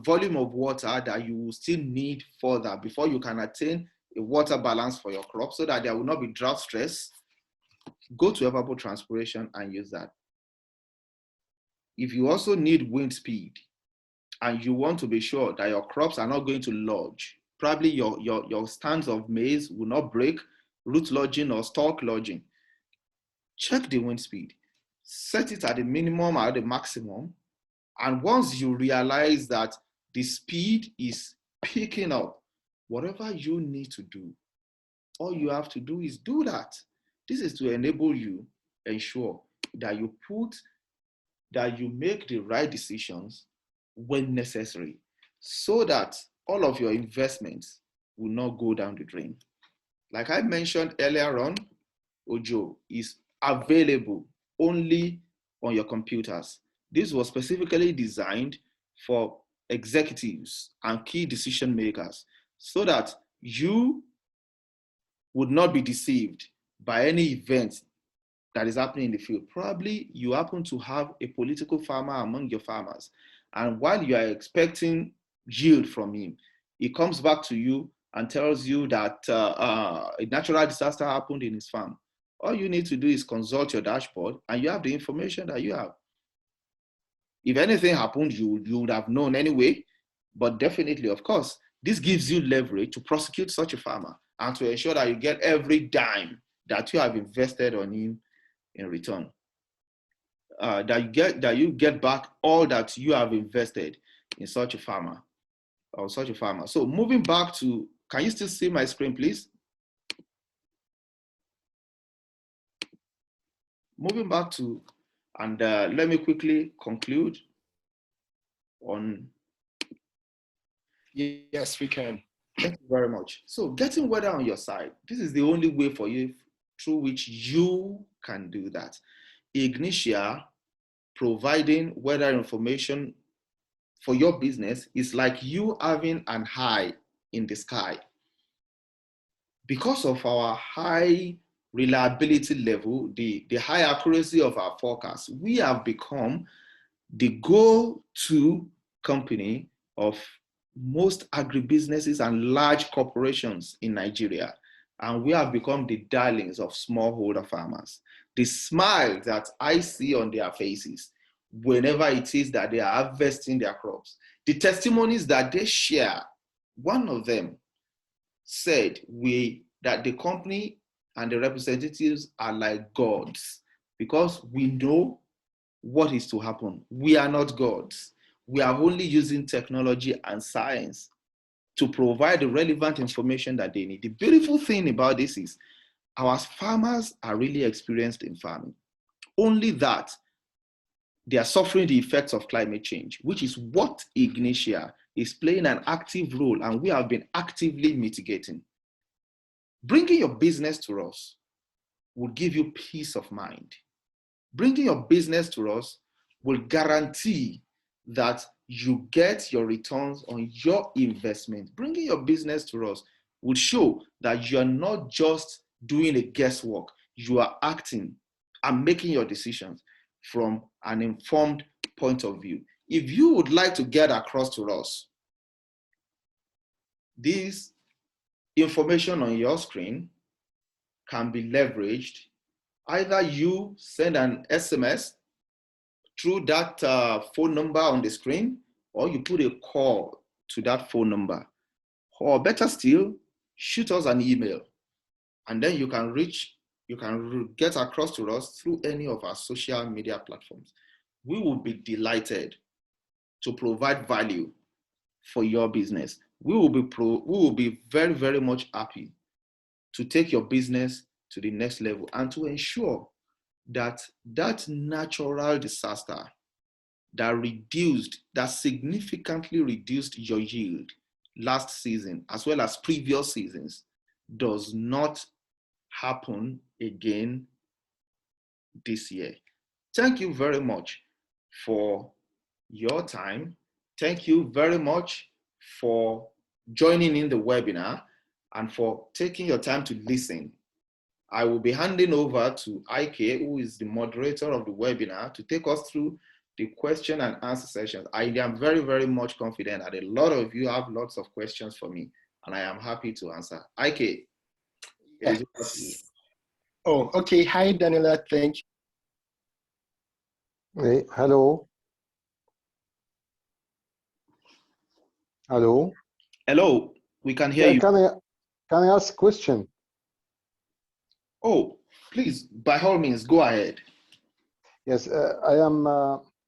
volume of water that you will still need further before you can attain a water balance for your crop, so that there will not be drought stress, go to evapotranspiration and use that. If you also need wind speed and you want to be sure that your crops are not going to lodge, probably your stands of maize will not break, root lodging or stalk lodging, check the wind speed, set it at the minimum or the maximum. And once you realize that the speed is picking up, whatever you need to do, all you have to do is do that. This is to enable you, ensure that you make the right decisions when necessary, so that all of your investments will not go down the drain. Like I mentioned earlier on, Ojo is available only on your computers. This was specifically designed for executives and key decision makers, so that you would not be deceived by any event that is happening in the field. Probably you happen to have a political farmer among your farmers, and while you are expecting yield from him, he comes back to you and tells you that a natural disaster happened in his farm. All you need to do is consult your dashboard and you have the information that you have. If anything happened, you would have known anyway, but definitely, of course, this gives you leverage to prosecute such a farmer and to ensure that you get every dime that you have invested on him in return. That you get back all that you have invested in such a farmer or such a farmer. So moving back to, can you still see my screen, please? Moving back to, and let me quickly conclude on. Yes, we can. Thank you very much. So getting weather on your side, this is the only way for you through which you can do that. Ignitia providing weather information for your business is like you having an eye in the sky. Because of our high reliability level, the high accuracy of our forecasts, we have become the go-to company of most agribusinesses and large corporations in Nigeria. And we have become the darlings of smallholder farmers. The smile that I see on their faces whenever it is that they are harvesting their crops, the testimonies that they share, one of them said that the company and the representatives are like gods, because we know what is to happen. We are not gods. We are only using technology and science to provide the relevant information that they need. The beautiful thing about this is our farmers are really experienced in farming. Only that they are suffering the effects of climate change, which is what Ignitia is playing an active role, and we have been actively mitigating. Bringing your business to us will give you peace of mind. Bringing your business to us will guarantee that you get your returns on your investment. Bringing your business to us will show that you are not just doing a guesswork, you are acting and making your decisions from an informed point of view. If you would like to get across to us this information on your screen can be leveraged. Either you send an SMS through that phone number on the screen, or you put a call to that phone number. Or better still, shoot us an email, and then you can get across to us through any of our social media platforms. We will be delighted to provide value for your business. We will be very, very much happy to take your business to the next level and to ensure that that natural disaster that significantly reduced your yield last season, as well as previous seasons, does not happen again this year. Thank you very much for your time. Thank you very much for joining in the webinar and for taking your time to listen. I will be handing over to IK, who is the moderator of the webinar, to take us through the question and answer sessions. I am very, very much confident that a lot of you have lots of questions for me, and I am happy to answer. IK. Yes. Oh, okay. Hi, Daniela. Thank you. Hey, hello. Hello. Hello, we can hear you. Can I ask a question? Oh, please, by all means, go ahead. Yes, I am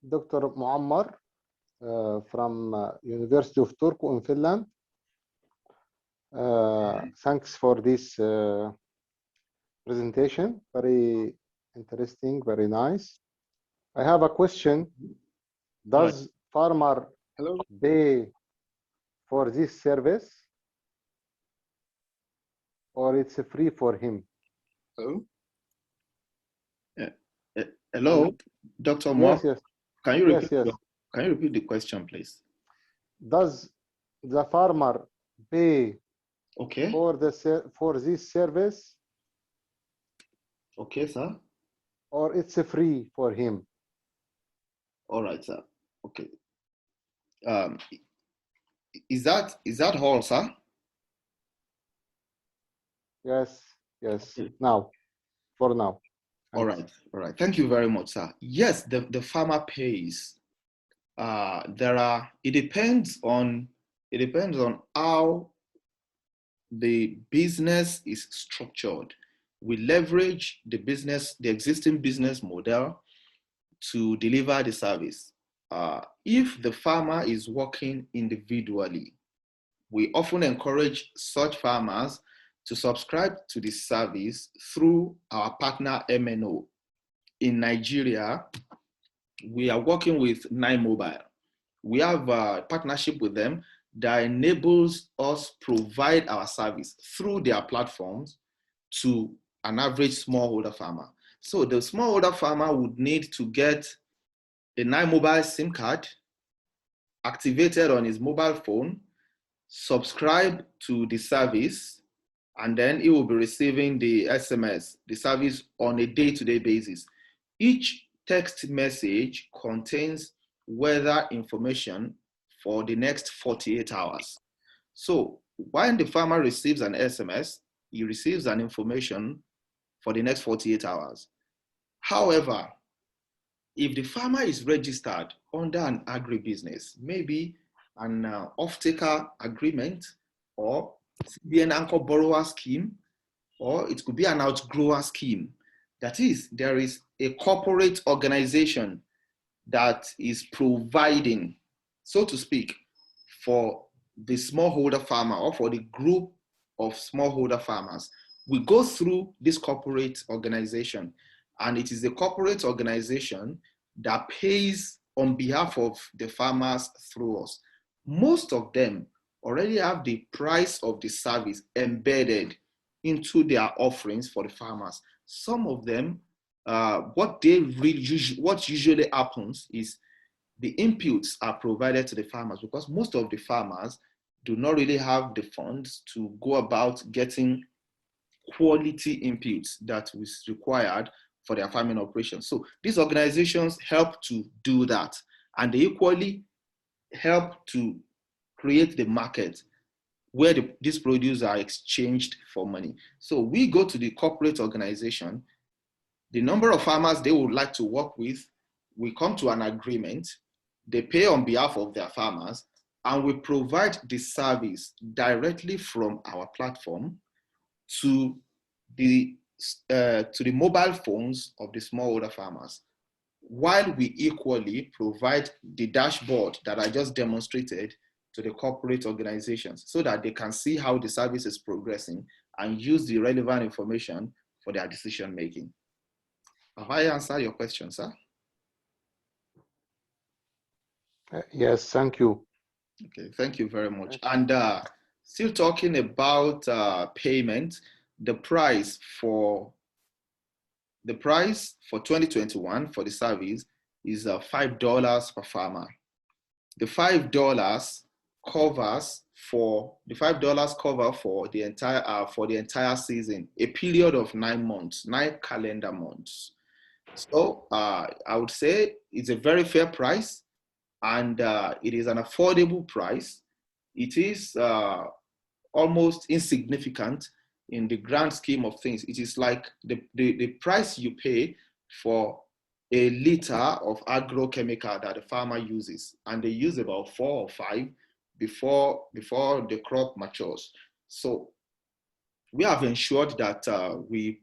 Dr. Muammar from University of Turku in Finland. Thanks for this presentation. Very interesting, very nice. I have a question. Does farmer pay for this service, or it's free for him? Hello? Hello, Dr. Moore. Yes, yes. Can you repeat the question, please? Does the farmer pay for this service? Okay, sir. Or it's free for him? All right, sir. Okay. Is that all, sir? Yes, yes. Now, for now. Thanks. All right. Thank you very much, sir. Yes, the farmer pays. It depends on how the business is structured. We leverage the existing business model to deliver the service. If the farmer is working individually, we often encourage such farmers to subscribe to the service through our partner MNO. In Nigeria, we are working with 9Mobile. We have a partnership with them that enables us provide our service through their platforms to an average smallholder farmer. So the smallholder farmer would need to get a 9Mobile SIM card activated on his mobile phone, subscribe to the service, and then he will be receiving the SMS, the service, on a day-to-day basis. Each text message contains weather information for the next 48 hours. So when the farmer receives an SMS, he receives an information for the next 48 hours. However, if the farmer is registered under an agribusiness, maybe an off-taker agreement, or CBN anchor borrower scheme, or it could be an outgrower scheme. That is, there is a corporate organization that is providing, so to speak, for the smallholder farmer or for the group of smallholder farmers. We go through this corporate organization, and it is the corporate organization that pays on behalf of the farmers through us. Most of them already have the price of the service embedded into their offerings for the farmers. Some of them what usually happens is the inputs are provided to the farmers, because most of the farmers do not really have the funds to go about getting quality inputs that is required for their farming operations. So these organizations help to do that, and they equally help to create the market where these produce are exchanged for money. So we go to the corporate organization, the number of farmers they would like to work with, we come to an agreement, they pay on behalf of their farmers, and we provide the service directly from our platform to the mobile phones of the smallholder farmers, while we equally provide the dashboard that I just demonstrated to the corporate organizations so that they can see how the service is progressing and use the relevant information for their decision making. Have I answered your question, sir? Yes, thank you. Okay, thank you very much. And still talking about payment, the price for 2021 for the service is $5 per farmer. The $5 covers for the entire season, a period of 9 months, 9 calendar months. So I would say it's a very fair price, and it is an affordable price. It is almost insignificant in the grand scheme of things. It is like the price you pay for a liter of agrochemical that the farmer uses, and they use about 4 or 5 before the crop matures. So we have ensured that we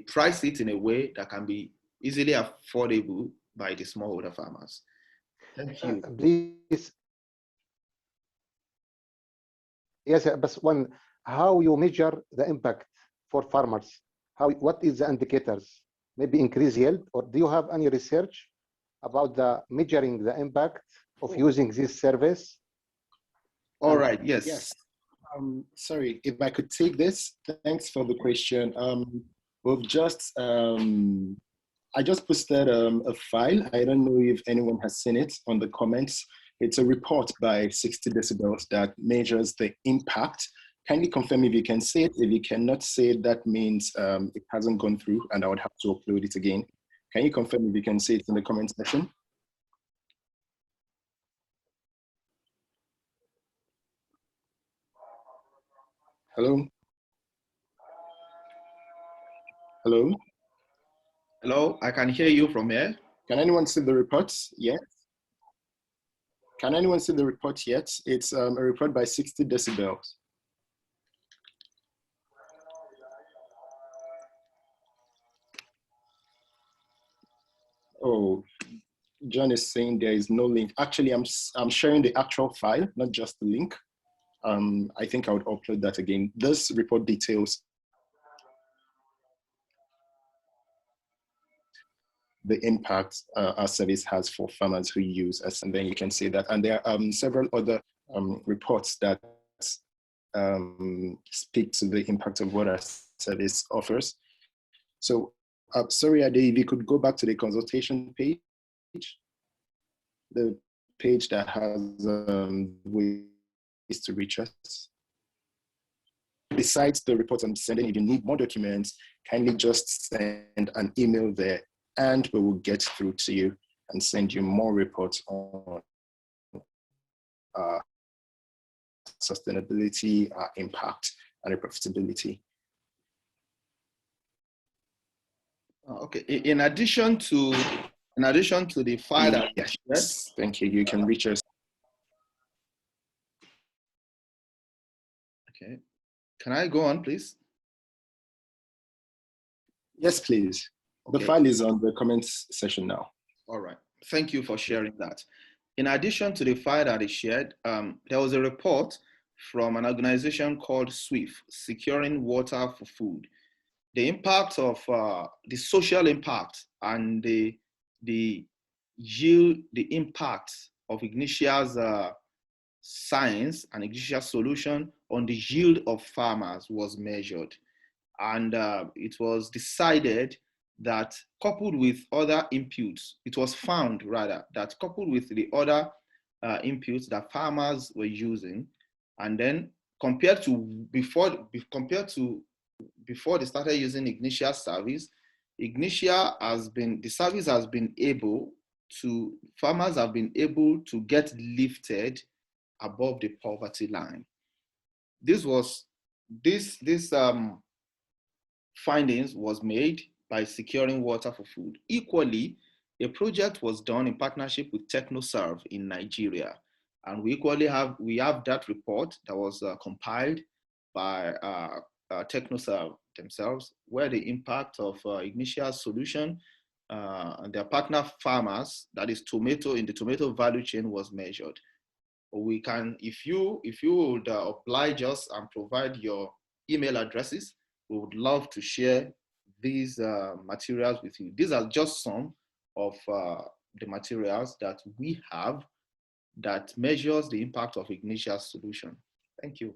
price it in a way that can be easily affordable by the smallholder farmers. Thank you. Please. Yes, but how you measure the impact for farmers? What is the indicators? Maybe increase yield, or do you have any research about the measuring the impact of using this service? All right, yes. Sorry, if I could take this. Thanks for the question. I just posted a file. I don't know if anyone has seen it on the comments. It's a report by 60 decibels that measures the impact. Kindly confirm if you can see it. If you cannot see it, that means it hasn't gone through and I would have to upload it again. Can you confirm if you can see it in the comment section? Hello? Hello? Hello, I can hear you from here. Can anyone see the report yet? Can anyone see the report yet? It's a report by 60 decibels. Oh, John is saying there is no link. Actually, I'm sharing the actual file, not just the link. I think I would upload that again. This report details the impact our service has for farmers who use us, and then you can see that. And there are several other reports that speak to the impact of what our service offers. So, sorry, Ade, if you could go back to the consultation page, the page that has ways to reach us. Besides the reports I'm sending, if you need more documents, kindly just send an email there, and we will get through to you and send you more reports on sustainability, impact, and profitability. Okay. In addition to the file, yes, thank you. You can reach us. Okay. Can I go on, please? Yes, please. Okay. The file is on the comments section now. All right. Thank you for sharing that. In addition to the file that is shared, there was a report from an organization called SWIFT, Securing Water for Food. The impact of the social impact and the yield, the impact of Ignitia's science and Ignitia solution on the yield of farmers was measured. And it was decided that coupled with other inputs, it was found rather that coupled with the other inputs that farmers were using, and then compared to before they started using Ignitia service, the service has been able to, farmers have been able to get lifted above the poverty line. This findings was made by securing water for food. Equally, a project was done in partnership with TechnoServe in Nigeria. And we have that report that was compiled by TechnoServe themselves, where the impact of Ignitia's solution and their partner farmers, that is tomato, in the tomato value chain, was measured. We can, if you would oblige us and provide your email addresses, we would love to share these materials with you. These are just some of the materials that we have that measures the impact of Ignitia's solution. Thank you.